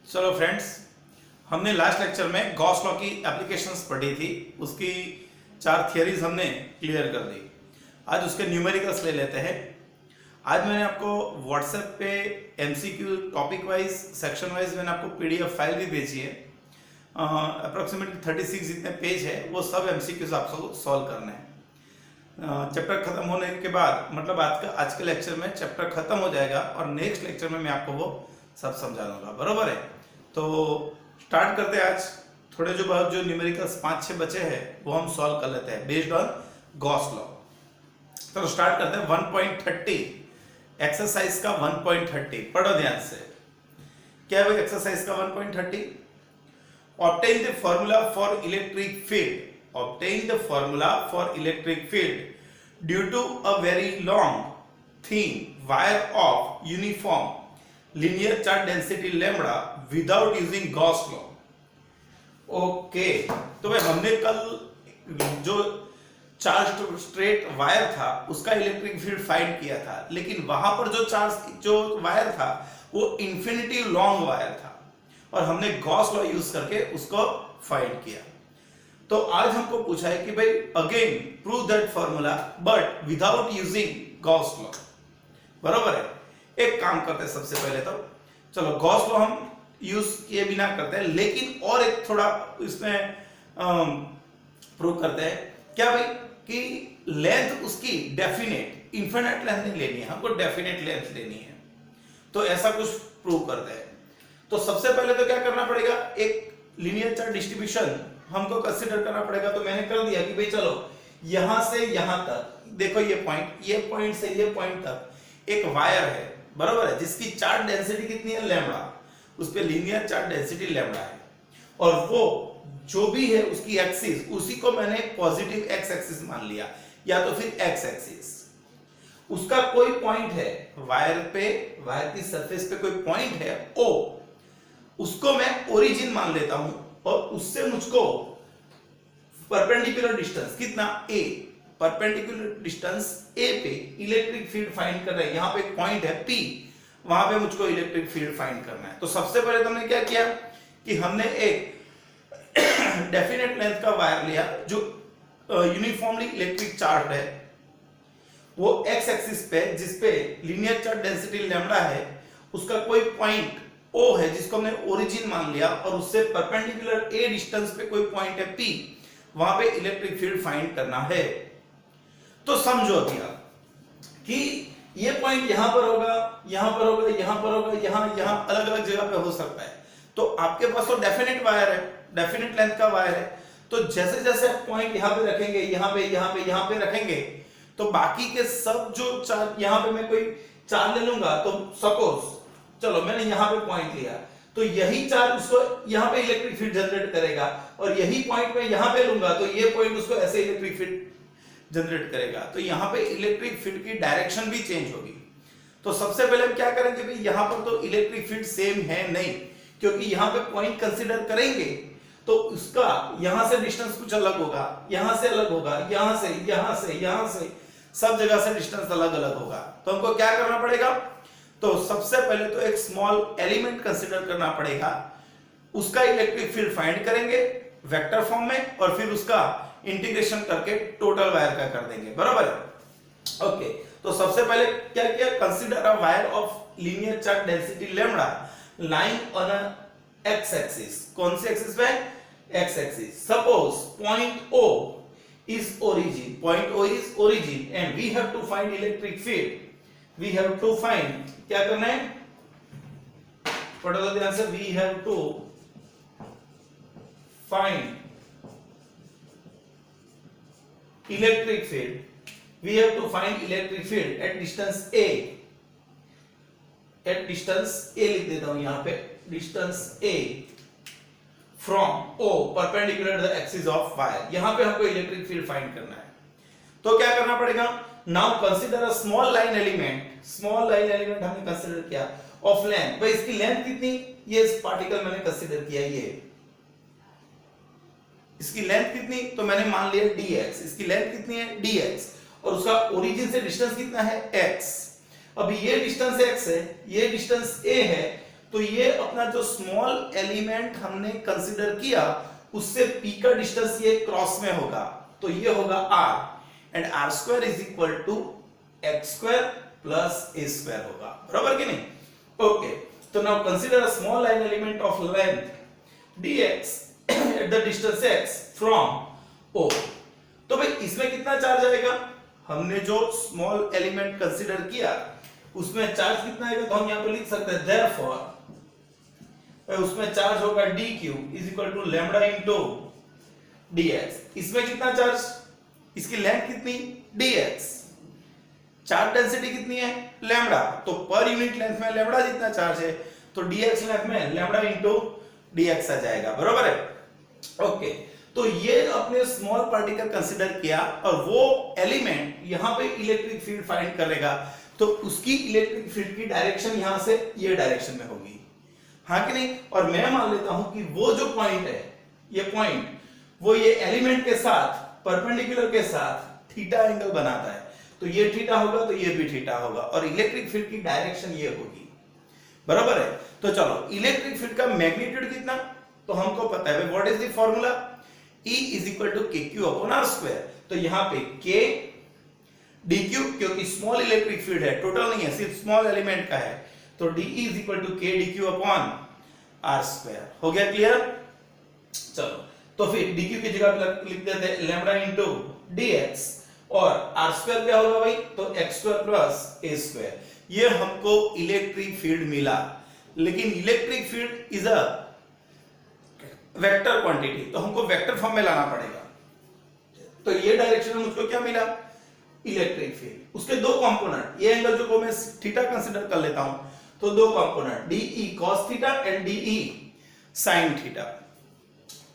चलो फ्रेंड्स, हमने last lecture में गॉस लॉ की एप्लीकेशंस पढ़ी थी। उसकी 4 थियरीज हमने क्लियर कर दी। आज उसके न्यूमेरिकल्स ले लेते हैं। आज मैंने आपको व्हाट्सएप पे MCQ topic wise section wise मैंने आपको पीडीएफ फाइल भी भेजी है। अप्रोक्सीमेटली 36 जितने पेज है वो सब एमसीक्यूज आपको सॉल्व करने हैं। चैप्टर खत्म होने के बाद मतलब आज के लेक्चर में चैप्टर खत्म हो जाएगा और नेक्स्ट लेक्चर में मैं आपको वो सब समझा दूंगा। बरोबर है? तो स्टार्ट करते हैं। आज थोड़े जो बहुत जो न्यूमेरिकल्स 5-6 बचे हैं वो हम सॉल्व कर लेते हैं बेस्ड ऑन गॉस लॉ। तो स्टार्ट करते हैं 1.30 एक्सरसाइज का 1.30। पढ़ो ध्यान से। क्या है भाई एक्सरसाइज का 1.30? Obtain the formula for electric field. Obtain the formula for electric field due to a very long, thin wire of uniform linear charge density lambda without using Gauss law. Okay, तो भाई हमने कल जो charge straight wire था उसका electric field find किया था, लेकिन वहां पर जो वायर था वो इंफिनिटी लॉन्ग वायर था और हमने गॉस लॉ यूज करके उसको फाइंड किया। तो आज हमको पूछा है कि भाई again prove that formula but without using Gauss law. बरोबर है? एक काम करते हैं सबसे पहले तो चलो गॉस लॉ हम यूज किए बिना करते हैं, लेकिन और एक थोड़ा इसमें प्रूव करते हैं। क्या भाई कि लेंथ उसकी डेफिनेट इनफिनिट लेंथ नहीं लेनी है, हमको डेफिनेट लेंथ लेनी है। तो ऐसा कुछ प्रूव करते हैं। तो सबसे पहले तो क्या करना पड़ेगा, एक लीनियर चार्ज डिस्ट्रीब्यूशन हमको कंसीडर करना पड़ेगा। तो मैंने कर दिया कि भाई चलो यहां से यहां तक देखो, ये पॉइंट से ये पॉइंट तक एक वायर है। बराबर है? जिसकी चार्ज डेंसिटी कितनी है? लैम्बडा। उस पे लीनियर चार्ज डेंसिटी लैम्बडा है और वो जो भी है उसकी एक्सिस, उसी को मैंने पॉजिटिव एक्स एक्सिस मान लिया या तो फिर एक्स एक्सिस। उसका कोई पॉइंट है वायर पे, वायर की सरफेस पे कोई पॉइंट है ओ, उसको मैं ओरिजिन मान लेता हूं और उससे मुझको परपेंडिकुलर डिस्टेंस कितना a, परपेंडिकुलर डिस्टेंस a पे इलेक्ट्रिक फील्ड फाइंड करना है। यहां पे एक पॉइंट है P, वहां पे मुझको इलेक्ट्रिक फील्ड फाइंड करना है। तो सबसे पहले तो हमने क्या किया कि हमने एक डेफिनेट लेंथ का वायर लिया जो यूनिफॉर्मली इलेक्ट्रिक चार्ज है, वो x एक्सिस पे जिसपे लीनियर चार्ज डेंसिटी लैम्बडा है, उसका कोई पॉइंट O है जिसको हमने ओरिजिन मान लिया और उससे परपेंडिकुलर A डिस्टेंस पे कोई पॉइंट है P, वहां पे इलेक्ट्रिक फील्ड फाइंड करना है। तो समझो क्या कि ये पॉइंट यहां पर होगा, यहां पर होगा, यहां पर होगा, यहां अलग अलग जगह पे हो सकता है। तो आपके पास तो डेफिनेट वायर है, डेफिनेट लेंथ का वायर है। तो जैसे जैसे आप पॉइंट यहां पे रखेंगे, यहां पे रखेंगे, तो बाकी के सब जो चार्ज, यहां पे मैं कोई चार्ज ले लूंगा, तो सपोज चलो मैंने यहां पे पॉइंट लिया, तो यही चार्ज उसको यहां पे इलेक्ट्रिक फील्ड जनरेट करेगा और यही पॉइंट मैं यहां पे लूंगा तो ये पॉइंट उसको ऐसे इलेक्ट्रिक फील्ड जनरेट करेगा। तो यहां पे इलेक्ट्रिक फील्ड की डायरेक्शन भी चेंज होगी। तो सबसे पहले हम क्या करेंगे भाई, यहां पर तो इलेक्ट्रिक फील्ड सेम है नहीं, क्योंकि यहां पे पॉइंट कंसीडर करेंगे तो उसका यहां से डिस्टेंस कुछ अलग होगा, यहां से अलग होगा, यहां से सब जगह से डिस्टेंस अलग अलग होगा। तो हमको क्या करना पड़ेगा, तो सबसे पहले तो एक स्मॉल एलिमेंट कंसीडर करना पड़ेगा, उसका इलेक्ट्रिक फील्ड फाइंड करेंगे वेक्टर फॉर्म में और फिर उसका इंटीग्रेशन करके टोटल वायर का कर देंगे। बराबर है? ओके, तो सबसे पहले क्या किया, consider a wire of linear charge density lambda lying on a x axis. कौन सी एक्सिस पे? X axis. Suppose point O is origin, point O is origin and we have to find electric field. We have to find, क्या करना है, पढ़ो तो ध्यान से, we have to find electric field. We have to find electric field at distance A. At distance A लिख देता हूं यहां पे, distance A from O perpendicular to the axis of wire. यहां पे हमको इलेक्ट्रिक फील्ड फाइंड करना है। तो क्या करना पड़ेगा, now consider a small line element. Small line element हमने कंसीडर किया ऑफ लेंथ। भाई इसकी लेंथ कितनी, ये इस पार्टिकल मैंने कंसीडर किया, ये इसकी लेंथ कितनी, तो मैंने मान लिया dx। इसकी लेंथ कितनी है? dx। और उसका ओरिजिन से डिस्टेंस कितना है? x। अब ये डिस्टेंस x है, ये डिस्टेंस a है, तो ये अपना जो स्मॉल एलिमेंट हमने कंसिडर किया उससे p का डिस्टेंस ये क्रॉस में होगा, तो ये होगा r and r square is equal to x square plus a square होगा, बराबर कि नहीं? ओके, तो now consider a small line element of length dx at the distance x from o। तो भाई इसमें कितना चार्ज आएगा? हमने जो स्मॉल एलिमेंट कंसीडर किया उसमें चार्ज कितना आएगा, तो हम यहां पे लिख सकते हैं देयरफॉर उसमें चार्ज होगा dq is equal to lambda into dx। इसमें कितना चार्ज, इसकी लेंथ कितनी dx, चार्ज डेंसिटी कितनी है लैम्डा, तो पर यूनिट लेंथ में लैम्डा जितना चार्ज है तो dx लेंथ में लैम्डा इनटू dx आ जाएगा, बराबर है? ओके, तो ये अपने स्मॉल पार्टिकल कंसीडर किया और वो एलिमेंट यहां पे इलेक्ट्रिक फील्ड फाइंड करेगा, तो उसकी इलेक्ट्रिक फील्ड की डायरेक्शन यहां से ये डायरेक्शन में होगी, हाँ कि नहीं? और मैं मान लेता हूं कि वो जो पॉइंट है, ये पॉइंट वो ये एलिमेंट के साथ परपेंडिकुलर के साथ थीटा एंगल बनाता है, तो ये थीटा होगा तो ये भी थीटा होगा और इलेक्ट्रिक फील्ड की डायरेक्शन ये होगी, बराबर है? तो चलो इलेक्ट्रिक फील्ड का मैग्नीट्यूड कितना, तो हमको पता है what is the formula, E is equal to KQ upon R square. तो यहां पे K dq, क्योंकि स्मॉल इलेक्ट्रिक फील्ड है, टोटल नहीं है, सिर्फ स्मॉल एलिमेंट का है, तो dE is equal to K dq upon R square. हो गया क्लियर? चलो तो फिर dq की जगह पे लिख देते हैं लैम्डा इनटू dx और R स्क्वायर क्या होगा भाई, तो x square plus a square. ये हमको इलेक्ट्रिक फील्ड मिला, लेकिन electric field is a vector quantity, तो हमको वेक्टर फॉर्म में लाना पड़ेगा। तो ये डायरेक्शन में मुझको क्या मिला, इलेक्ट्रिक फील्ड। उसके दो कंपोनेंट, ये एंगल जो को मैं थीटा कंसीडर कर लेता हूं, तो दो component DE cos theta and DE sin theta.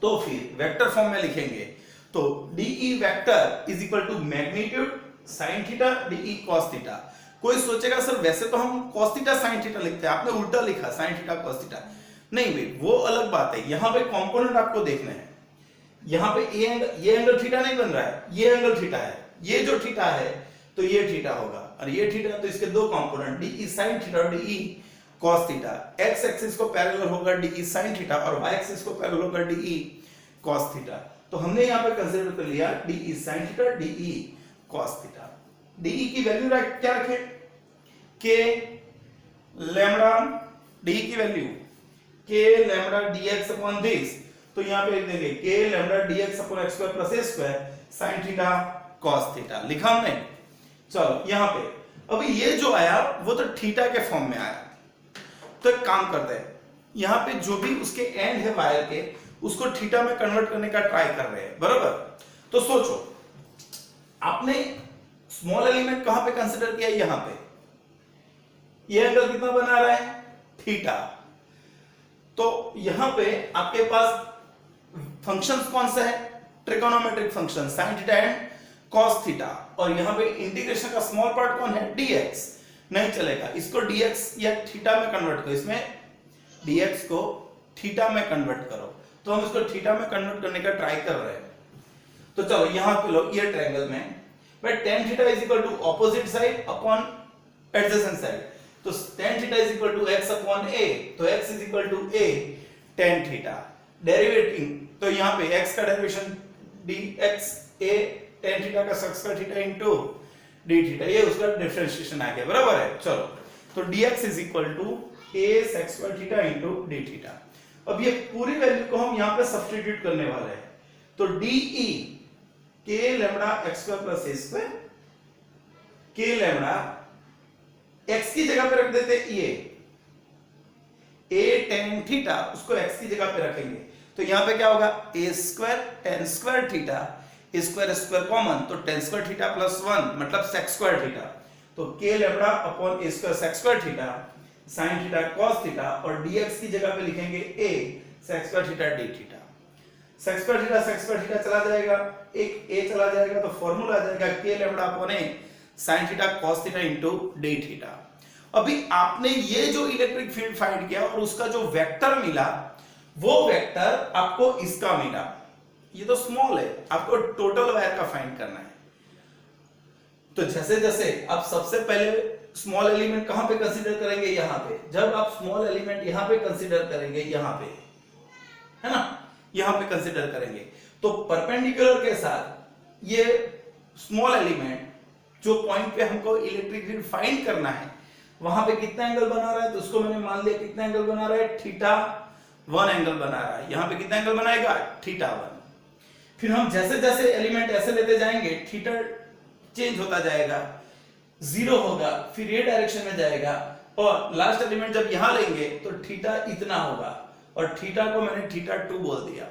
तो फिर वेक्टर फॉर्म में लिखेंगे, तो DE vector is equal to magnitude sin theta DE cos theta. कोई सोचेगा सर वैसे तो हम cos थीटा sin थीटा लिखते हैं, आपने उल्टा लिखा sin थीटा cos थीटा। नहीं भाई, वो अलग बात है, यहां पे कंपोनेंट आपको देखना है। यहां पे ये एंगल थीटा नहीं बन रहा है, ये एंगल थीटा है, ये जो थीटा है तो ये थीटा होगा और ये थीटा, तो इसके दो कंपोनेंट DE sin थीटा और DE cos theta. x axis को पैरेलल होगा DE sin थीटा और y एक्सिस को पैरेलल होगा DE cos थीटा। तो हमने यहां पे कंसीडर कर लिया DE sin theta DE cos theta. DE की वैल्यू क्या रखें, k लैम्डा, DE की value k lambda dx upon this, तो यहां पे लिख देंगे k lambda dx upon x square plus a square sin theta cos theta. लिखा हमने? चलो यहां पे अभी ये जो आया वो तो थीटा के फॉर्म में आया, तो एक काम करते हैं, यहां पे जो भी उसके एंड है वायर के, उसको थीटा में कन्वर्ट करने का ट्राई कर रहे हैं, बराबर? तो सोचो आपने स्मॉल एलिमेंट कहां पे कंसीडर किया, यहां पे। ये एंगल कितना बना रहा है, थीटा। तो यहां पे आपके पास फंक्शंस कौन सा है, trigonometric function sin theta and cos theta, और यहां पे इंटीग्रेशन का स्मॉल पार्ट कौन है, dx। नहीं चलेगा, इसको dx या थीटा में कन्वर्ट करो, इसमें dx को थीटा में कन्वर्ट करो, तो हम इसको थीटा में कन्वर्ट करने का ट्राई कर रहे हैं। तो चलो यहां पे लो, ये ट्रायंगल में but tan theta is equal to opposite side upon adjacent side, तो tan theta is equal to x upon a, तो x is equal to a tan theta. Derivating, तो यहां पे x का derivation dx a tan theta का sec square theta into d theta, ये उसका differentiation आ गया, बराबर है? चलो तो dx is equal to a sec square theta into d theta. अब ये पूरी वैल्यू को हम यहां पे सब्स्टिट्यूट करने वाले हैं, तो de k lambda x square plus a square, k lambda x की जगह पे रख देते, ये a tan थीटा उसको x की जगह पे रखेंगे, तो यहां पे क्या होगा, a square tan square theta, a square square common, तो tan स्क्वायर थीटा प्लस 1 मतलब sec स्क्वायर थीटा, तो k lambda upon a square sec square theta sin theta cos theta, और dx की जगह पे लिखेंगे a sec square theta d theta. sec square theta चला जाएगा, एक a चला जाएगा, तो फार्मूला आ जाएगा k lambda upon a sin theta cos theta into d theta. अभी आपने ये जो इलेक्ट्रिक फील्ड फाइंड किया और उसका जो वेक्टर मिला, वो वेक्टर आपको इसका मिला, ये तो स्मॉल है, आपको टोटल वायर का फाइंड करना है। तो जैसे जैसे आप सबसे पहले स्मॉल एलिमेंट कहां पे कंसीडर करेंगे, यहां पे। जब आप स्मॉल एलिमेंट यहां पे कंसीडर करेंगे, यहां पे, है ना, यहां पे कंसीडर करेंगे, तो परपेंडिकुलर के साथ ये स्मॉल एलिमेंट जो पॉइंट पे हमको इलेक्ट्रिक फील्ड फाइंड करना है, वहां पे कितना एंगल बना रहा है, तो उसको मैंने मान लिया कितना एंगल बना रहा है, θ1 एंगल बना रहा है। यहां पे कितना एंगल बनाएगा, θ1। फिर हम जैसे जैसे एलिमेंट ऐसे लेते जाएंगे, थीटा चेंज होता जाएगा, 0 होगा, फिर ये डायरेक्शन में जाएगा, और लास्ट एलिमेंट जब यहां लेंगे तो थीटा इतना होगा, और थीटा को मैंने θ2 बोल दिया।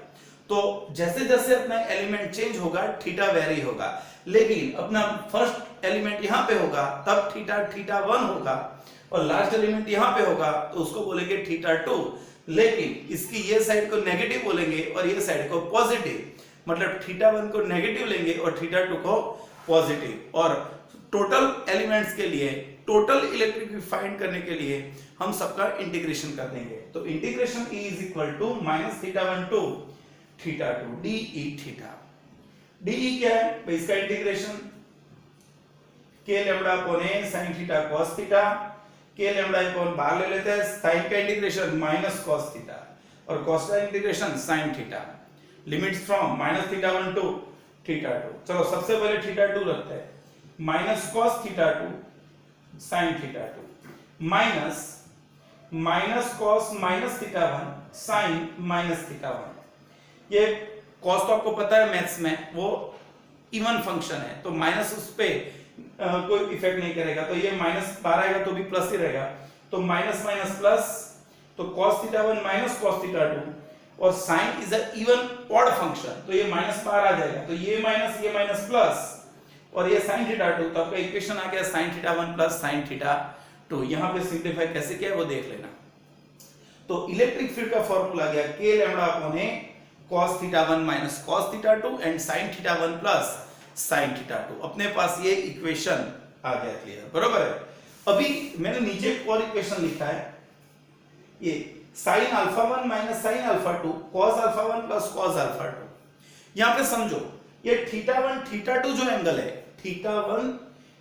तो जैसे जैसे अपना एलिमेंट चेंज होगा, थीटा वेरी होगा, लेकिन अपना फर्स्ट एलिमेंट यहां पे होगा तब θ1 होगा, और लास्ट एलिमेंट यहां पे होगा तो उसको बोलेंगे θ2, लेकिन इसकी ये साइड को नेगेटिव बोलेंगे और ये साइड को पॉजिटिव, मतलब θ1 को नेगेटिव लेंगे और θ2 को पॉजिटिव। और टोटल एलिमेंट्स के लिए, टोटल इलेक्ट्रिक फील्ड फाइंड करने के लिए हम सबका इंटीग्रेशन कर देंगे। तो integration E is equal to -θ1 to θ2 dE theta. dE क्या है भाई, इसका integration k lambda upon a sin theta cos theta, k lambda upon बाहर ले लेते हैं, sin का इंटीग्रेशन माइनस cos थीटा और cos का integration sin theta, limits from -θ1 to θ2। चलो सबसे पहले θ2 रखते हैं, -cos θ2 sin θ2 minus cos -θ1 sin -θ1। ये cos तो आपको पता है मैथ्स में वो इवन फंक्शन है, तो माइनस उस पे कोई इफेक्ट नहीं करेगा, तो ये माइनस बाहर आएगा तो भी प्लस ही रहेगा, तो माइनस माइनस प्लस, तो cos θ1 माइनस cos θ2, और sin is a even odd function, तो ये माइनस बाहर आ जाएगा, तो ये माइनस प्लस, और ये sin θ2, तो आपका इक्वेशन आ गया sin θ1 प्लस sin θ2। यहां पे सिंपलीफाई कैसे किया है वो देख लेना। तो इलेक्ट्रिक फील्ड का फॉर्मूला आ गया k lambda upon a cos θ1 minus cos θ2 and sin θ1 plus sin θ2। अपने पास ये इक्वेशन आ गया, क्लियर, बरोबर है। अभी मैंने नीचे एक और इक्वेशन लिखा है, ये sin α1 minus sin α2 cos α1 plus cos α2। यहां पे समझो ये θ1 θ2 जो एंगल है, θ1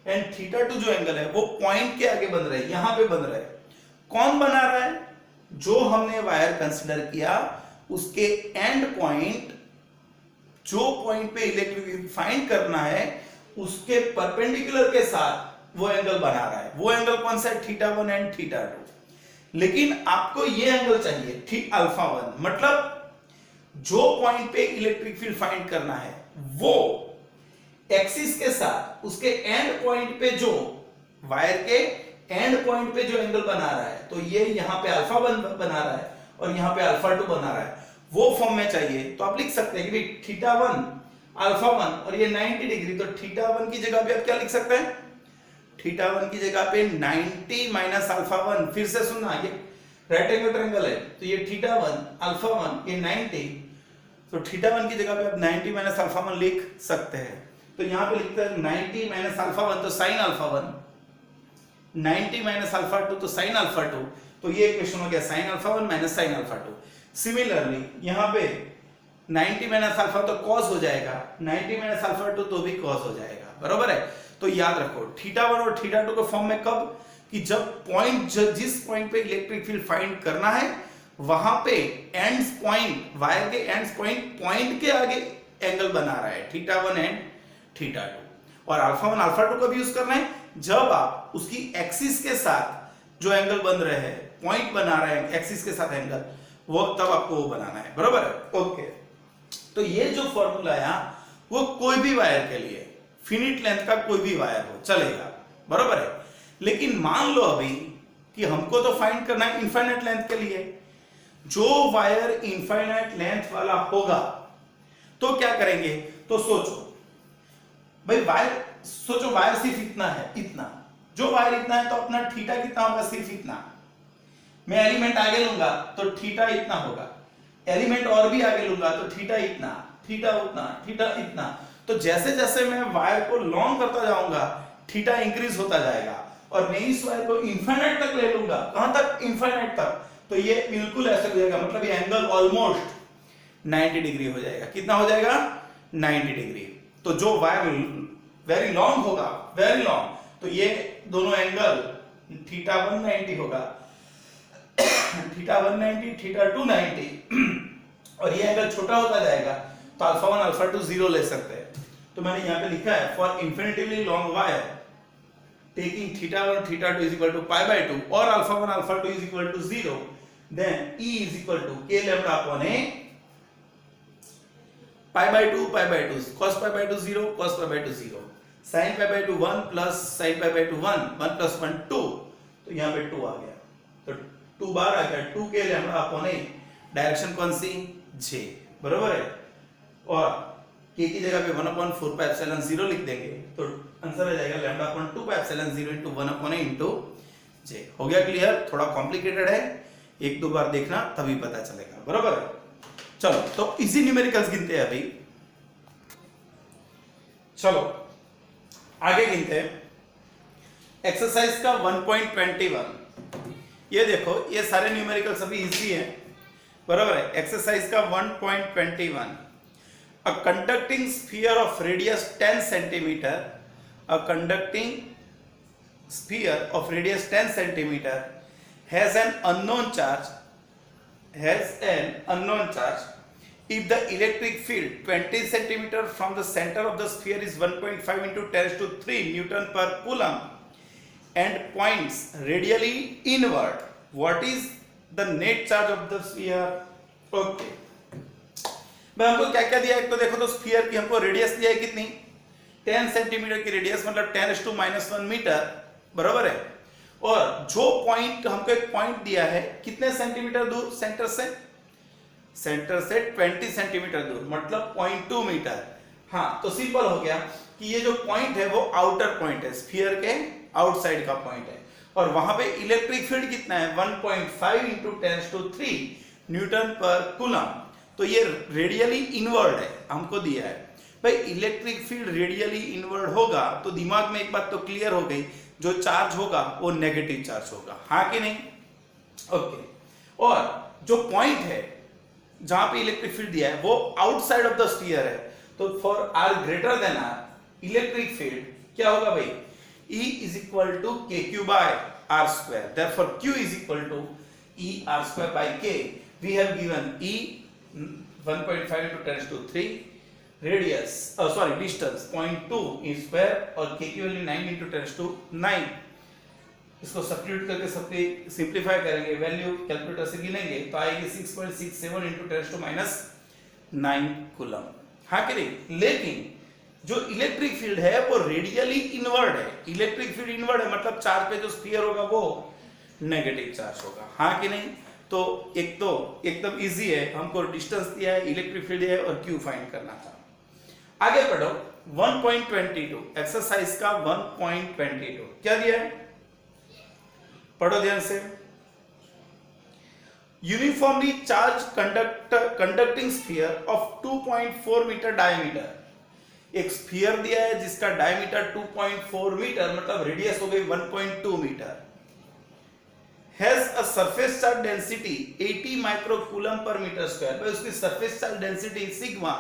एंड θ2 जो एंगल है वो पॉइंट के आगे बन रहा है, यहां पे बन रहा है। कौन बना रहा है, जो हमने वायर कंसीडर किया उसके एंड पॉइंट, जो पॉइंट पे इलेक्ट्रिक फील्ड फाइंड करना है उसके परपेंडिकुलर के साथ वो एंगल बना रहा है। वो एंगल कौन सा है, θ1 एंड θ2। लेकिन आपको ये एंगल चाहिए α1, मतलब जो पॉइंट पे इलेक्ट्रिक फील्ड फाइंड करना है वो एक्सिस के साथ उसके एंड पॉइंट पे, जो वायर के एंड पॉइंट पे जो एंगल बना रहा है, तो ये यहां पे α1 बना रहा है और यहां पे α2 बना रहा है, वो फॉर्म में चाहिए। तो आप लिख सकते हैं कि θ1 α1 और ये 90 डिग्री, तो θ1 की जगह पे आप क्या लिख सकते हैं, θ1 की जगह पे 90 माइनस α1। फिर से सुनना, ये राइट एंगल ट्रायंगल है, तो ये θ1 α1 ये 90, तो θ1 की जगह पे आप 90 माइनस α1 लिख सकते हैं। तो यहां पे लिखते हैं 90 माइनस α1 तो sin α1, 90 माइनस α2 तो sin α2, तो ये इक्वेशन हो गया sin α1 माइनस sin α2। सिमिलरली यहां पे 90 माइनस α तो cos हो जाएगा, 90 माइनस α2 तो भी cos हो जाएगा, बरोबर है। तो याद रखो θ1 और θ2 के फॉर्म में कब, कि जब पॉइंट, जिस पॉइंट पे इलेक्ट्रिक फील्ड फाइंड करना है वहां पे एंड्स पॉइंट, वायर के एंड्स पॉइंट के आगे एंगल बना रहा है, θ1 एंड θ2। और α1 α2 का भी यूज करना है जब आप उसकी एक्सिस के साथ जो एंगल बन रहे हैं, पॉइंट बना रहे हैं एक्सिस के साथ एंगल, वो तब आपको वो बनाना है, बरोबर है, ओके। तो ये जो फॉर्मूला है वो कोई भी वायर के लिए, फिनिट लेंथ का कोई भी वायर हो चलेगा, बरोबर है। लेकिन मान लो अभी कि हमको तो फाइंड करना है इनफाइनाइट लेंथ के लिए, जो वायर इनफाइनाइट लेंथ वाला होगा तो क्या करेंगे, तो सोचो भाई वायर, सोचो वायर सिर्फ इतना है, इतना, जो वायर इतना है तो अपना थीटा कितना होगा, सिर्फ इतना। मैं एलिमेंट आगे लूंगा तो थीटा इतना होगा, एलिमेंट और भी आगे लूंगा तो थीटा इतना, थीटा उतना, थीटा इतना। तो जैसे जैसे मैं वायर को लॉन्ग करता जाऊंगा थीटा इंक्रीज होता जाएगा, और मैं इस वायर को इनफाइनाइट तक ले लूंगा, कहां तक, इनफाइनाइट तक, तो ये बिल्कुल ऐसे हो जाएगा, मतलब ये एंगल ऑलमोस्ट 90 डिग्री हो जाएगा। कितना हो जाएगा, 90 डिग्री। तो जो वायर वेरी लॉन्ग होगा, वेरी लॉन्ग, तो ये दोनों एंगल थीटा 190 होगा, थीटा 190, थीटा 290 और ये एंगल छोटा होता जाएगा तो अल्फा 1 अल्फा 2 0 ले सकते हैं। तो मैंने यहाँ पे लिखा है for infinitively long wire taking theta 1 theta 2 is equal to pi by 2 or alpha 1 alpha 2 is equal to 0, then E is equal to k lambda upon a pi by 2 cos pi by 2 0 cos pi by 2 0 sin pi by 2 1 plus sin pi by 2 1 1 plus 1 2, तो यहाँ पे 2 आ गया, तो 2 बार आ गया 2 k lambda upon a, direction कौन सी j, बरोबर है, और k की जगह पे 1/4 pi epsilon 0 लिख देंगे तो आंसर आ जाएगा lambda upon 2 pi epsilon 0 into 1/a into j। हो गया क्लियर? थोड़ा कॉम्प्लिकेटेड है, एक दो बार देखना तभी पता चलेगा, बरोबर है। चलो तो इजी न्यूमेरिकल्स गिनते हैं अभी, चलो आगे गिनते हैं एक्सरसाइज का 1.21। ये देखो ये सारे न्यूमेरिकल्स अभी इजी हैं, बरोबर है। एक्सरसाइज का 1.21, a conducting sphere of radius 10 centimeter, a conducting sphere of radius 10 centimeter has an unknown charge, if the electric field 20 centimeter from the center of the sphere is 1.5 into 10 to 3 Newton per coulomb and points radially inward, what is the net charge of the sphere? Okay, मैं हमको क्या क्या दिया, एक तो देखो तो sphere की हमको रेडियस दिया है कितनी, 10 सेंटीमीटर की रेडियस, मतलब 10⁻⁻1 मीटर, बराबर है। और जो पॉइंट हमको एक पॉइंट दिया है कितने सेंटीमीटर दूर सेंटर से 20 सेंटीमीटर दूर, मतलब 0.2 मीटर। हाँ तो सिंपल हो गया कि ये जो पॉइंट है वो आउटर पॉइंट है, स्फीयर के आउटसाइड का पॉइंट है, और वहां पे इलेक्ट्रिक फील्ड कितना है 1.5 into 10⁻³ न्यूटन पर कूलम, तो ये रेडियली इनवर्ड है, हमको दिया है भाई इलेक्ट्रिक फील्ड रेडियली इनवर्ड होगा तो दिमाग में एक बात तो क्लियर हो गई, जो चार्ज होगा वो नेगेटिव चार्ज होगा, हाँ कि नहीं? ओके, और जो पॉइंट है जहां पे इलेक्ट्रिक फील्ड दिया है वो आउटसाइड ऑफ द स्फीयर है, तो for R greater than R electric field क्या होगा भाई, E is equal to kq by r square, therefore q is equal to E r square by k। we have given E 1.5 into 10⁻³ radius distance 0.2 square और k की value 9 into 10⁻9। इसको substitute करके सबके simplify करेंगे, value calculator से गिनेंगे तो आएगी 6.67 into 10⁻9 coulomb, हाँ कि नहीं? लेकिन जो इलेक्ट्रिक फील्ड है वो रेडियली इनवर्ड है, इलेक्ट्रिक फील्ड इनवर्ड है मतलब चार्ज पे जो स्फीयर होगा वो नेगेटिव चार्ज होगा, हाँ कि नहीं? तो एक तो एकदम इजी है, हमको डिस्टेंस दिया है, इलेक्ट्रिक फील्ड है और क्यू फाइंड करना था। आगे पढ़ो 1.22, एक्सरसाइज का 1.22 क्या दिया है, पढ़ो ध्यान से। Uniformly charge conducting sphere of 2.4 metre diameter, एक स्फीयर दिया है जिसका डायमीटर 2.4 मीटर मतलब रेडियस हो गई 1.2 meter, has a surface charge density 80 microcoulomb पर मीटर स्क्वायर, भाई उसकी surface charge density sigma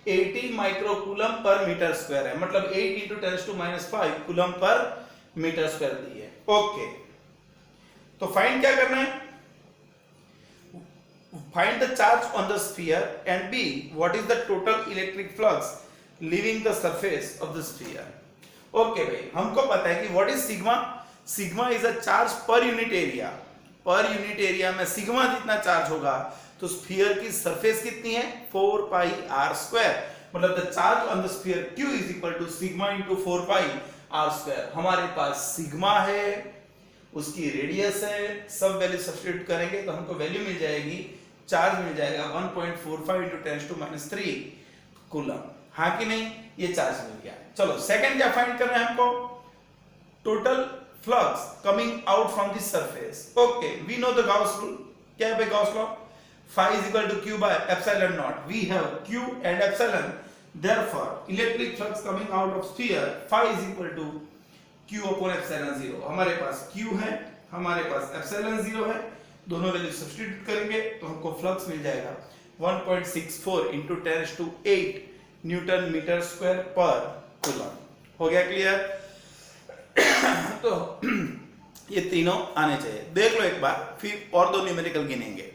80 microcoulomb पर मीटर स्क्वायर है, मतलब 8 into 10⁻5 कूलम पर मीटर स्क्वायर दी है। ओके, तो फाइंड क्या करना है, find the charge on the sphere and B what is the total electric flux leaving the surface of the sphere. Okay भाई, हमको पता है कि what is sigma, sigma is a charge per unit area, per unit area में sigma जितना charge होगा तो sphere की सरफेस कितनी है 4πr², मतलब the charge on the sphere q is equal to sigma into 4πr²। हमारे पास सिग्मा है, उसकी रेडियस है, सब वैल्यू सब्स्टिट्यूट करेंगे तो हमको वैल्यू मिल जाएगी, चार्ज मिल जाएगा 1.45 into 10⁻³ कूलम, हाँ कि नहीं? ये चार्ज मिल गया। चलो सेकंड क्या फाइंड करना है हमको, total flux coming out from this surface. Okay, we know the Gauss rule, क्या है भाई Gauss law, phi is equal to q by epsilon naught, we have q and epsilon, therefore electric flux coming out of sphere phi is equal to q upon epsilon 0। हमारे पास q है, हमारे पास epsilon 0 है, दोनों value substitute करेंगे तो हमको flux मिल जाएगा 1.64 into 10⁸ Newton metre square पर कूलम। हो गया क्लियर? तो ये तीनों आने चाहिए। देख लो एक बार, फिर और दो न्यूमेरिकल गिनेंगे।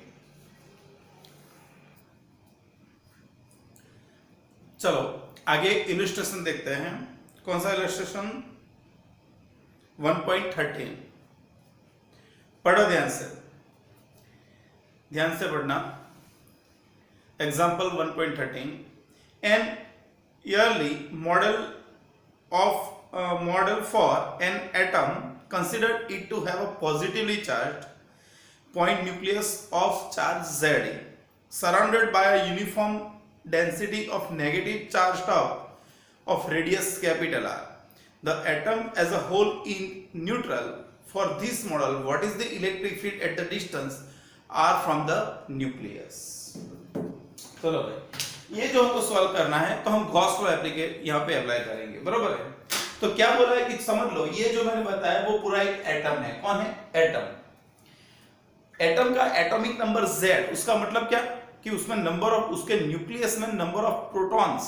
चलो आगे इलस्ट्रेशन देखते हैं। कौन सा इलस्ट्रेशन? 1.13। पढ़ो ध्यान से, ध्यान से पढ़ना। Example 1.13। An early model for an atom, consider it to have a positively charged point nucleus of charge Z surrounded by a uniform density of negative charged of radius capital R. The atom as a whole in neutral. For this model, what is the electric field at the distance R from the nucleus? चलो भाई, ये जो हमको solve करना है तो हम Gauss law यहाँ पे अप्लाई करेंगे, बरोबर है? तो क्या बोला है कि समझ लो, ये जो मैंने बताया वो पूरा एक एटम है। कौन है? एटम। एटम का एटॉमिक नंबर Z, उसका मतलब क्या कि उसमें नंबर ऑफ, उसके न्यूक्लियस में नंबर ऑफ प्रोटॉन्स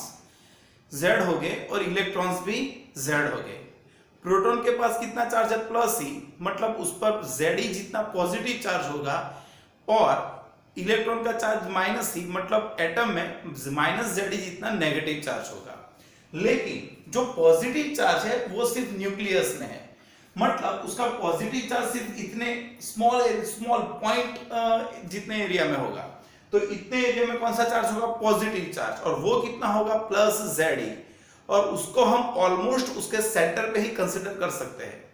Z हो गए और इलेक्ट्रॉन्स भी Z हो गए। प्रोटॉन के पास कितना चार्ज है? प्लस ही, मतलब उस पर Zd जितना पॉजिटिव चार्ज होगा, और इलेक्ट्रॉन का चार्ज माइनस ही, मतलब एटम में माइनस Zd जितना नेगेटिव चार्ज होगा। लेकिन जो पॉजिटिव चार्ज है वो सिर्फ न्यूक्लियस में है, मतलब उसका पॉजिटिव चार्ज सिर्फ इतने स्मॉल पॉइंट जितने एरिया में होगा। तो इतने एरिया में कौन सा चार्ज होगा? पॉजिटिव चार्ज, और वो कितना होगा? प्लस Zd, और उसको हम ऑलमोस्ट उसके सेंटर पे ही कंसिडर कर सकते हैं।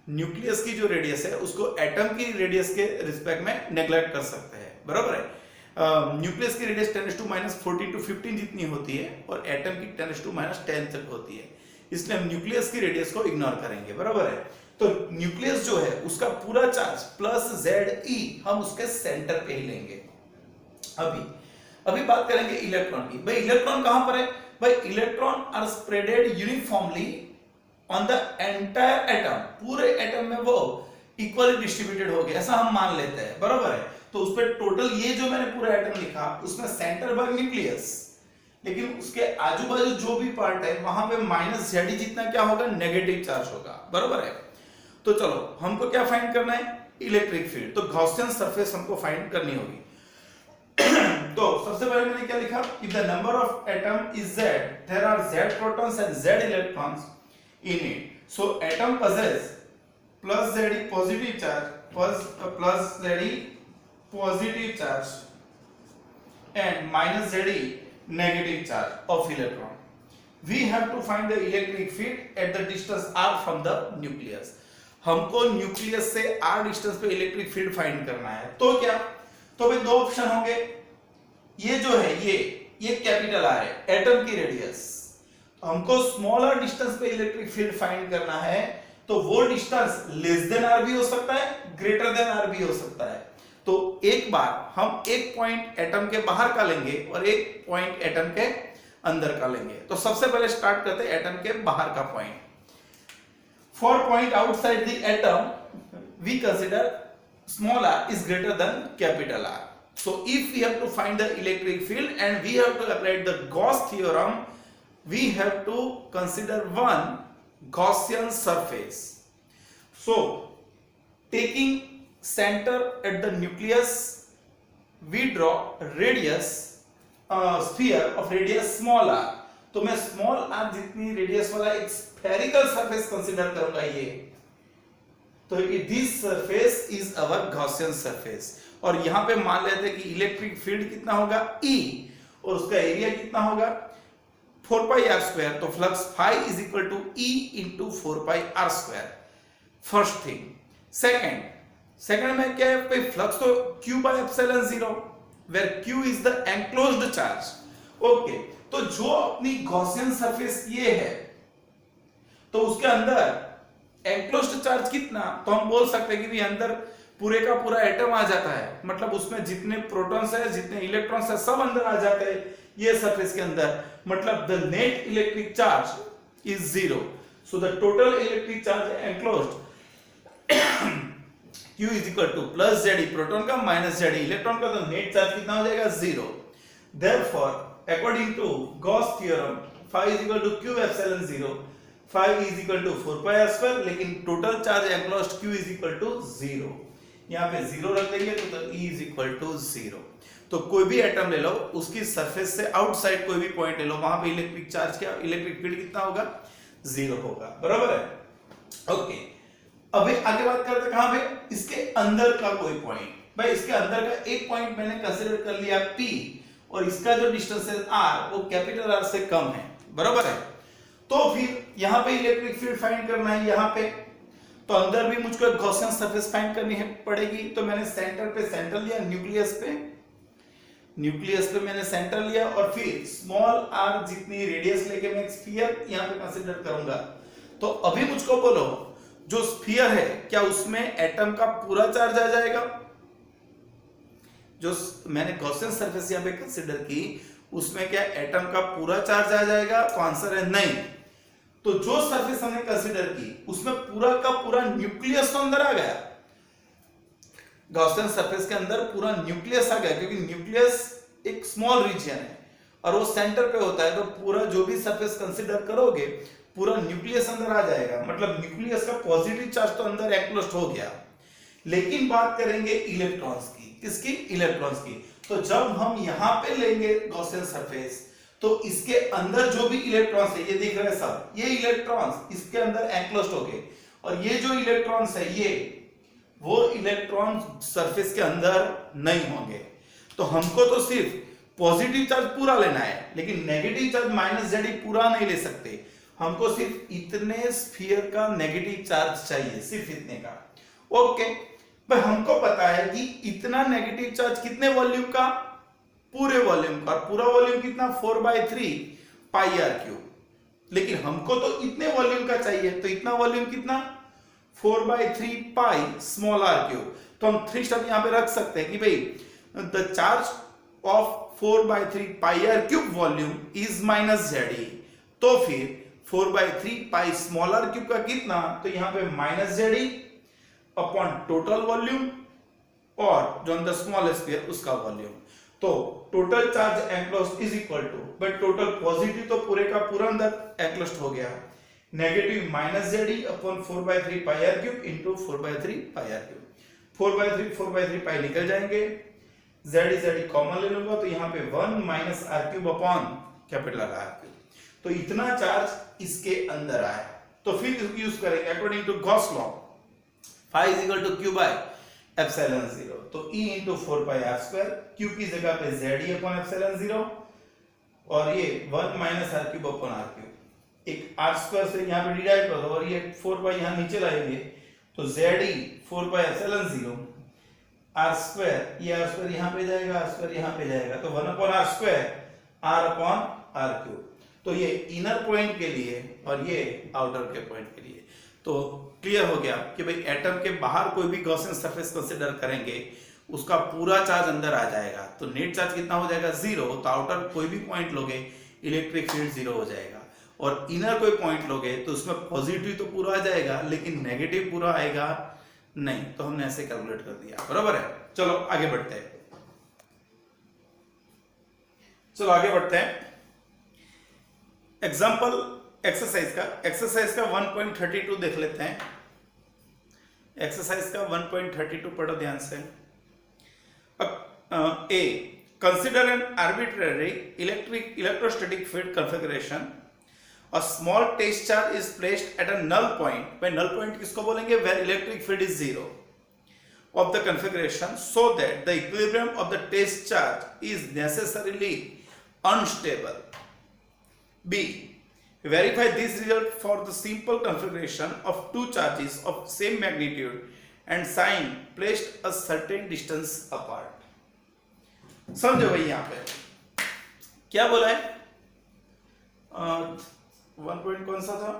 न्यूक्लियस की जो रेडियस है उसको एटम की रेडियस के रिस्पेक्ट में नेग्लेक्ट कर सकते हैं, बराबर है? न्यूक्लियस की रेडियस 10⁻14 to 15 जितनी होती है, और एटम की 10⁻10 तक होती है, इसलिए हम न्यूक्लियस की रेडियस को इग्नोर करेंगे, बराबर है? तो न्यूक्लियस जो है उसका पूरा चार्ज प्लस Ze हम उसके सेंटर पे ही लेंगे। अभी बात करेंगे इलेक्ट्रॉन की। भाई इलेक्ट्रॉन कहां पर है? भाई electron are spreaded uniformly on the entire atom, पूरे एटम में वो इक्वली डिस्ट्रीब्यूटेड हो गया, ऐसा हम मान लेते हैं, बराबर है? तो उस पर टोटल ये जो मैंने पूरा एटम लिखा उसमें सेंटर पर न्यूक्लियस, लेकिन उसके आजू बाजू जो भी पार्ट है वहां पे माइनस Zd जितना क्या होगा? नेगेटिव चार्ज होगा, बराबर है? तो चलो हमको क्या फाइंड करना है? Electric field. तो गॉसियन सरफेस हमको फाइंड करनी होगी। तो सबसे पहले मैंने क्या लिखा? If the number of atom is Z, there are Z protons and Z electrons in it. So atom possess plus Zd positive charge, plus Zd positive charge and minus Zd negative charge of electron. We have to find the electric field at the distance r from the nucleus. हमको nucleus से r distance पे electric field find करना है। तो क्या? तो भाई दो ऑप्शन होंगे। ये जो है ये कैपिटल R है, एटम की रेडियस। हमको स्मॉलर डिस्टेंस पे इलेक्ट्रिक फील्ड फाइंड करना है, तो वो डिस्टेंस लेस देन r भी हो सकता है, ग्रेटर देन r भी हो सकता है। तो एक बार हम एक पॉइंट एटम के बाहर का लेंगे और एक पॉइंट एटम के अंदर का लेंगे। तो सबसे पहले स्टार्ट करते हैं एटम के बाहर का point. For point outside the atom we consider small r is greater than capital R. So if we have to find the electric field and we have to apply the Gauss theorem, we have to consider one Gaussian surface. So taking center at the nucleus, we draw radius sphere of radius small r. तो मैं small r जितनी radius वाला एक spherical surface consider करूंगा ये। तो this surface is our Gaussian surface, और यहां पे मान लेते हैं कि इलेक्ट्रिक फील्ड कितना होगा? E, और उसका एरिया कितना होगा? 4πr²। तो flux phi is equal to E into 4πr²। First thing. Second में क्या है? फ्लक्स तो Q/ε0, where Q is the enclosed charge। Okay, तो जो अपनी गॉसियन सरफेस ये है, तो उसके अंदर एंक्लोज्ड चार्ज कितना? तो हम बोल सकते हैं कि भी अंदर पूरे का पूरा एटम आ जाता है, मतलब उसमें जितने प्रोटॉन्स है, जितने इलेक्ट्रॉन्स है, सब अंदर आ जाते हैं ये सरफेस के अंदर। मतलब the net electric charge is 0। So the total electric charge enclosed Q is equal to plus Zd proton का माइनस Zd इलेक्ट्रॉन का, तो नेट चार्ज कितना हो जाएगा? 0। Therefore, according to Gauss theorem, phi is equal to Q/0, phi is equal to 4 pi R square, लेकिन total charge enclosed Q is equal to 0। यहाँ पे 0 रख देंगे तो ई इज इक्वल टू 0। तो कोई भी एटम ले लो, उसकी सरफेस से आउटसाइड कोई भी पॉइंट ले लो, वहां पे इलेक्ट्रिक चार्ज क्या, इलेक्ट्रिक फील्ड कितना होगा, 0 होगा। बराबर है। ओके, अभी आगे बात करते हैं कहां पे, इसके अंदर का कोई पॉइंट। भाई इसके अंदर का एक पॉइंट मैंने कंसीडर कर लिया P, और इसका जो डिस्टेंस है R वो कैपिटल R से कम है। बराबर है। तो फिर यहां पे इलेक्ट्रिक फील्ड फाइंड करना है यहां पे, तो अंदर भी मुझको गॉसियन सरफेस फाइंड करनी है पड़ेगी। तो मैंने सेंटर पे सेंटर लिया, न्यूक्लियस पे मैंने सेंटर लिया, और फिर स्मॉल r जितनी रेडियस लेके मैं एक स्फीयर यहां पे कंसीडर करूंगा। तो अभी मुझको बोलो, जो स्फीयर है क्या उसमें एटम का पूरा चार्ज आ जाएगा? जो मैंने गॉसियन सरफेस यहां पे कंसीडर की, उसमें क्या एटम का पूरा चार्ज आ जाएगा? तो आंसर है नहीं। तो जो सरफेस हमने कंसीडर की उसमें पूरा का पूरा न्यूक्लियस तो अंदर आ गया, गॉसियन सरफेस के अंदर पूरा न्यूक्लियस आ गया, क्योंकि न्यूक्लियस एक स्मॉल रीजन है और वो सेंटर पे होता है, तो पूरा जो भी सरफेस कंसीडर करोगे पूरा न्यूक्लियस अंदर आ जाएगा, मतलब न्यूक्लियस का पॉजिटिव चार्ज तो अंदर एक्लोस्ट हो गया। लेकिन बात करेंगे इलेक्ट्रॉन्स की, किसकी? इलेक्ट्रॉन्स की। तो जब हम यहां पे लेंगे गॉसियन सरफेस, तो इसके अंदर जो भी इलेक्ट्रॉन्स है, ये दिख रहे हैं सब, ये इलेक्ट्रॉन्स इसके अंदर एनक्लोज्ड हो गए, और ये जो इलेक्ट्रॉन्स है ये वो इलेक्ट्रॉन सरफेस के अंदर नहीं होंगे। तो हमको तो सिर्फ पॉजिटिव चार्ज पूरा लेना है, लेकिन नेगेटिव चार्ज माइनस जेड पूरा नहीं ले सकते। हमको सिर्फ इतने स्फीयर का नेगेटिव चार्ज चाहिए, सिर्फ इतने का। ओके, पर हमको पता है कि इतना नेगेटिव चार्ज कितने वॉल्यूम का? पूरे वॉल्यूम का। और पूरा वॉल्यूम कितना? 4/3 पाई आर क्यूब। लेकिन हमको तो इतने वॉल्यूम का चाहिए, तो इतना वॉल्यूम कितना? 4/3 पाई स्मॉल आर क्यूब। तो हम 3 स्टेप यहां पे रख सकते हैं कि भाई the charge of 4/3 pi R cube volume is minus Z. तो फिर 4/3 पाई स्मॉल आर क्यूब का कितना? तो यहां पे minus Z upon total volume, और जो अंदर स्मॉल स्फीयर उसका वॉल्यूम। तो total charge enclosed is equal to, but total positive तो पूरे का पूरा अंदर एनक्लोज्ड हो गया, negative minus Z upon 4/3 pi R cube into 4/3 pi R cube. 4/3 pi निकल जाएंगे, जेड कॉमन ले लूंगा, तो यहाँ पे 1 minus R cube upon capital R cube. तो इतना चार्ज इसके अंदर आया। तो फिर यूज करेंगे according to Gauss law, phi is equal to Q by epsilon 0। तो E into 4 pi R square, Q की जगह पे जेड अपॉन एप्सिलॉन 0, और ये 1 minus R cube upon are cube. एक आर स्क्वायर से यहाँ पे डिवाइड कर दो, और ये 4 पाई यहाँ नीचे लाएंगे, तो Z 4 pi epsilon 0 R square, ये आर स्क्वायर यहाँ पे जाएगा, आर स्क्वायर यहाँ पे जाएगा, तो 1 upon r square r upon are cube. तो ये इनर पॉइंट के लिए और ये आउटर के पॉइंट के लिए। तो क्लियर हो गया कि भाई एटम के बाहर कोई भी गॉसियन सरफेस कंसीडर करेंगे, उसका पूरा चार्ज अंदर आ जाएगा, तो नेट चार्ज कितना हो जाएगा? 0। तो आउटर कोई भी पॉइंट लोगे इलेक्ट्रिक फील्ड 0 हो जाएगा, और इनर कोई पॉइंट लोगे तो उसमें पॉजिटिव तो पूरा आ जाएगा, लेकिन नेगेटिव पूरा आएगा नहीं। तो हमने ऐसे कैलकुलेट कर दिया। बराबर है। चलो आगे बढ़ते हैं, एग्जाम्पल एक्सरसाइज का 1.32 देख लेते हैं। एक्सरसाइज का 1.32 पढ़ो ध्यान से। A, consider an arbitrary electrostatic field configuration. A small test charge is placed at a null point. भाई नल पॉइंट किसको बोलेंगे? Where electric field is 0 of the configuration, so that the equilibrium of the test charge is necessarily unstable. B, verify this result for the simple configuration of two charges of same magnitude and sign placed a certain distance apart. समझो भाई यहां पे क्या बोला है? 1 point कौन सा था?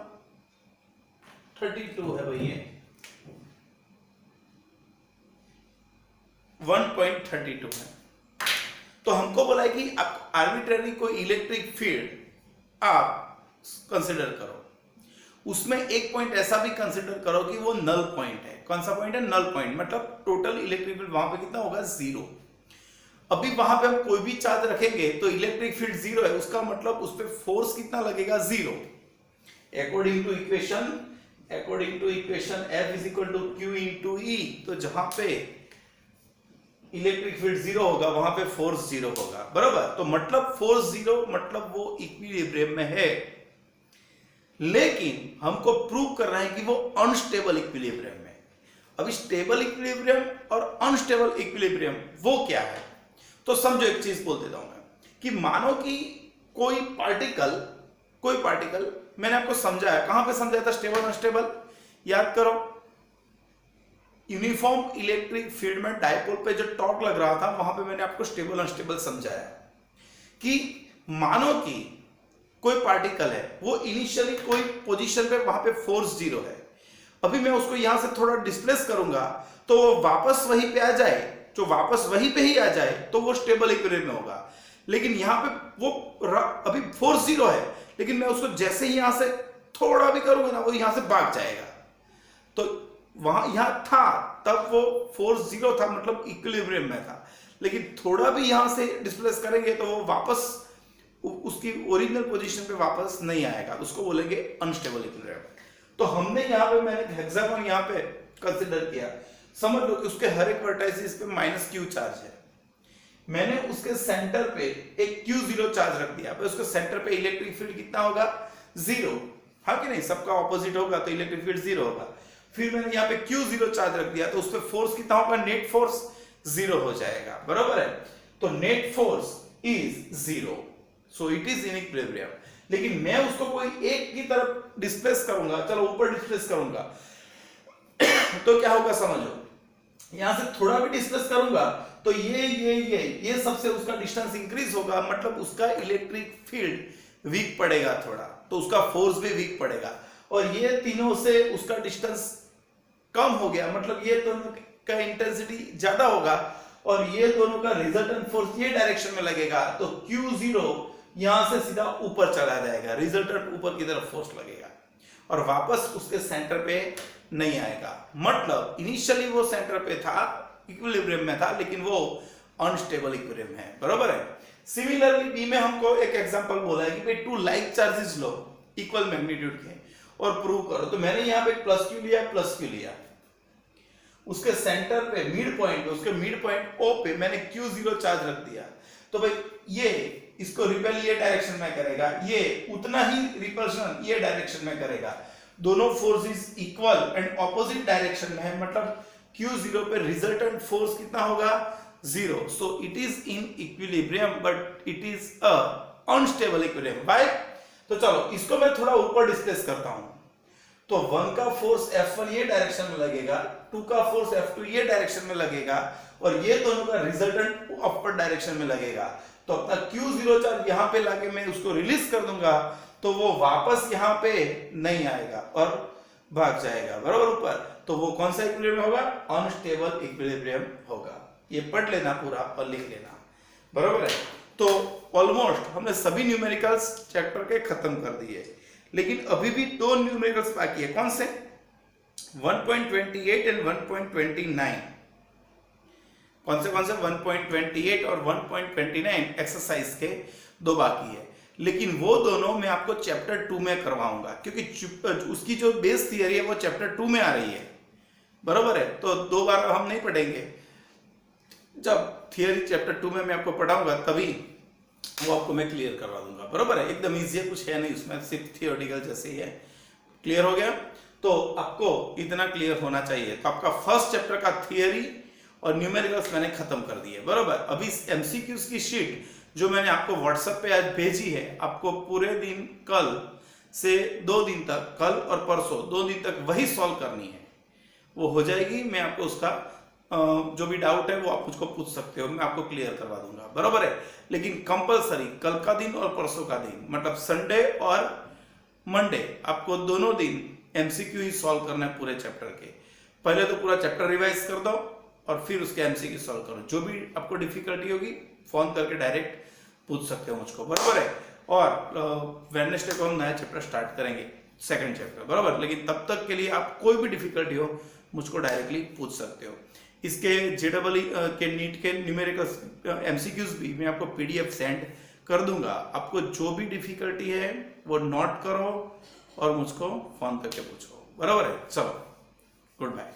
32 है भाई, ये 1.32 है। तो हमको बोला है कि आप आर्बिट्ररी कोई इलेक्ट्रिक फील्ड आप कंसिडर करो, उसमें एक पॉइंट ऐसा भी कंसिडर करो कि वो नल पॉइंट है। कौन सा पॉइंट है? नल पॉइंट, मतलब टोटल इलेक्ट्रिक फील्ड वहां पे कितना होगा? 0। अभी वहां पे हम कोई भी चार्ज रखेंगे तो इलेक्ट्रिक फील्ड 0 है, उसका मतलब उस पर फोर्स कितना लगेगा? 0। According to equation F is equal to Q into E, तो जहां पे इलेक्ट्रिक फील्ड जीरो होगा वहां पे फोर्स जीरो होगा, बराबर। तो मतलब फोर्स जीरो मतलब वो इक्विलिब्रियम में है, लेकिन हमको प्रूव करना है कि वो अनस्टेबल इक्विलिब्रियम में। अभी स्टेबल इक्विलिब्रियम और अनस्टेबल इक्विलिब्रियम वो क्या है, तो समझो एक चीज बोल देता हूं मैं कि मानो कि कोई पार्टिकल मैंने आपको समझाया, कहां पे समझाया था स्टेबल अनस्टेबल, याद करो। यूनिफॉर्म इलेक्ट्रिक फील्ड में डायपोल पे जो टॉर्क लग रहा था वहां पे मैंने आपको स्टेबल अनस्टेबल समझाया कि मानो कि कोई पार्टिकल है, वो इनिशियली कोई पोजीशन पे वहां पे फोर्स जीरो है, अभी मैं उसको यहां से थोड़ा डिस्प्लेस करूंगा तो वो वापस वहीं पे आ जाए, जो वापस वहीं पे ही आ जाए तो वो स्टेबल इक्विलिब्रियम में होगा। लेकिन यहां पे वो अभी फोर्स जीरो है, लेकिन मैं उसको जैसे ही यहां से थोड़ा भी करूंगा ना वो यहां से भाग जाएगा। तो वहां यहां था तब वो फोर्स जीरो था, मतलब इक्विलिब्रियम में था, लेकिन थोड़ा भी यहां से डिस्प्लेस करेंगे तो वो वापस उसकी ओरिजिनल पोजीशन पे वापस नहीं आएगा, उसको बोलेंगे अनस्टेबल इक्विलिब्रियम। तो हमने यहाँ पे मैंने हेक्सागोन यहाँ पे कंसीडर किया, समझ लो कि उसके हर एक वर्टाइसिस पे -q चार्ज है, मैंने उसके सेंटर पे एक q0 चार्ज रख दिया, उसके सेंटर पे इलेक्ट्रिक फील्ड कितना होगा, जीरो, हाँ कि नहीं, सबका ऑपोजिट होगा तो इलेक्ट्रिक फील्ड जीरो होगा। फिर मैंने यहाँ पे q0 चार्ज रख दिया तो उस पर फोर्स कितना होगा, नेट फोर्स जीरो हो जाएगा, बराबर है। तो net force is zero, so it is in equilibrium. लेकिन मैं उसको कोई एक की तरफ डिस्प्लेस करूंगा, चलो ऊपर डिस्प्लेस करूंगा तो क्या होगा समझो, यहां से थोड़ा भी डिस्प्लेस करूंगा तो ये सबसे उसका डिस्टेंस इंक्रीज होगा, मतलब उसका इलेक्ट्रिक फील्ड वीक पड़ेगा थोड़ा, तो उसका फोर्स भी वीक पड़ेगा, और ये तीनों से उसका डिस्टेंस कम हो गया, मतलब ये दोनों का इंटेंसिटी ज्यादा होगा और ये दोनों का रिजल्टेंट फोर्स ये डायरेक्शन में लगेगा, तो Q0 यहां से सीधा ऊपर चला जाएगा, रिजल्टेंट ऊपर की तरफ फोर्स लगेगा और वापस उसके सेंटर पे नहीं आएगा। मतलब इनिशियली वो सेंटर पे था, इक्विलिब्रियम में था, लेकिन वो अनस्टेबल इक्विलिब्रियम है, बराबर है। सिमिलरली बी में हमको एक एग्जांपल बोला है कि भाई टू लाइक चार्जेस लो इक्वल मैग्नीट्यूड के और प्रूव करो। तो मैंने यहाँ पे प्लस क्यू लिया, उसके सेंटर पे मिड पॉइंट, उसके मिड पॉइंट O पे मैंने Q0 चार्ज रख दिया। तो भाई ये इसको रिपेल ये डायरेक्शन में करेगा, ये उतना ही रिपल्शन ये डायरेक्शन में करेगा, दोनों forces equal and opposite direction में है, मतलब Q0 पे रिजल्टेंट फोर्स कितना होगा, zero. So it is in equilibrium but it is a unstable equilibrium. Bye, तो चलो इसको मैं थोड़ा ऊपर डिस्प्लेस करता हूं, तो 1 का फोर्स F1 ये डायरेक्शन में लगेगा, 2 का फोर्स F2 ये डायरेक्शन में लगेगा और ये दोनों का रिजल्टेंट अपर डायरेक्शन में लगेगा। तो अपना Q0 चार्ज यहाँ पे लाके मैं उसको रिलीज कर दूंगा तो वो वापस यहाँ पे नहीं आएगा और भाग जाएगा, बराबर ऊपर। तो वो कौन सा इक्विलिब्रियम होगा, अनस्टेबल इक्विलिब्रियम होगा। ये पढ़ लेना पूरा और लिख लेना, बराबर है। तो ऑलमोस्ट हमने सभी न्यूमेरिकल्स चैप्टर के खत्म कर दिए, लेकिन अभी भी 2 न्यूमेरिकल्स बाकी है। कौन से, 1.28 एंड 1.29। कौन से 1.28 और 1.29 एक्सरसाइज के 2 बाकी है, लेकिन वो दोनों मैं आपको चैप्टर 2 में करवाऊंगा, क्योंकि उसकी जो बेस थियरी है वो चैप्टर 2 में आ रही है, बराबर है। तो 2 बार हम नहीं पढ़ेंगे, जब थियरी चैप्टर 2 में मैं आपको पढ़ाऊंगा तभी वो आपको मैं क्लियर करवा दूंगा, बराबर है। एकदम इजी है, कुछ है नहीं उसमें, सिर्फ थियोरेटिकल जैसे ही है। क्लियर हो गया, तो आपको इतना क्लियर होना चाहिए। तो आपका फर्स्ट चैप्टर का थियरी और न्यूमेरिकल्स मैंने खत्म कर दिए, बराबर। अभी एमसीक्यूज की शीट जो मैंने आपको व्हाट्सएप पे आज भेजी है, आपको पूरे दिन कल से 2 दिन तक, कल और परसों 2 दिन तक वही सॉल्व करनी है, वो हो जाएगी। मैं आपको उसका जो भी डाउट है वो आप मुझको पूछ सकते हो, मैं आपको क्लियर करवा दूंगा, बराबर है। लेकिन कंपलसरी कल का दिन और परसों का दिन, मतलब संडे और मंडे, आपको दोनों दिन एमसीक्यू ही सॉल्व करना है पूरे चैप्टर के। पहले तो पूरा चैप्टर रिवाइज कर दो और फिर उसके एमसीक्यू सॉल्व करो। जो भी आपको डिफिकल्टी होगी फोन करके डायरेक्ट पूछ सकते हो मुझको, बराबर है। और वेडनेसडे को हम नया चैप्टर स्टार्ट करेंगे, सेकंड चैप्टर, बराबर। लेकिन तब तक के लिए आप कोई भी डिफिकल्टी हो मुझको डायरेक्टली पूछ सकते हो। इसके जेडबल के नीट के न्यूमेरिकल एमसीक्यूज भी मैं आपको पीडीएफ सेंड कर दूंगा। आपको जो भी डिफिकल्टी है वो नोट करो और मुझको फोन करके पूछो, बराबर है। चलो, गुड बाय।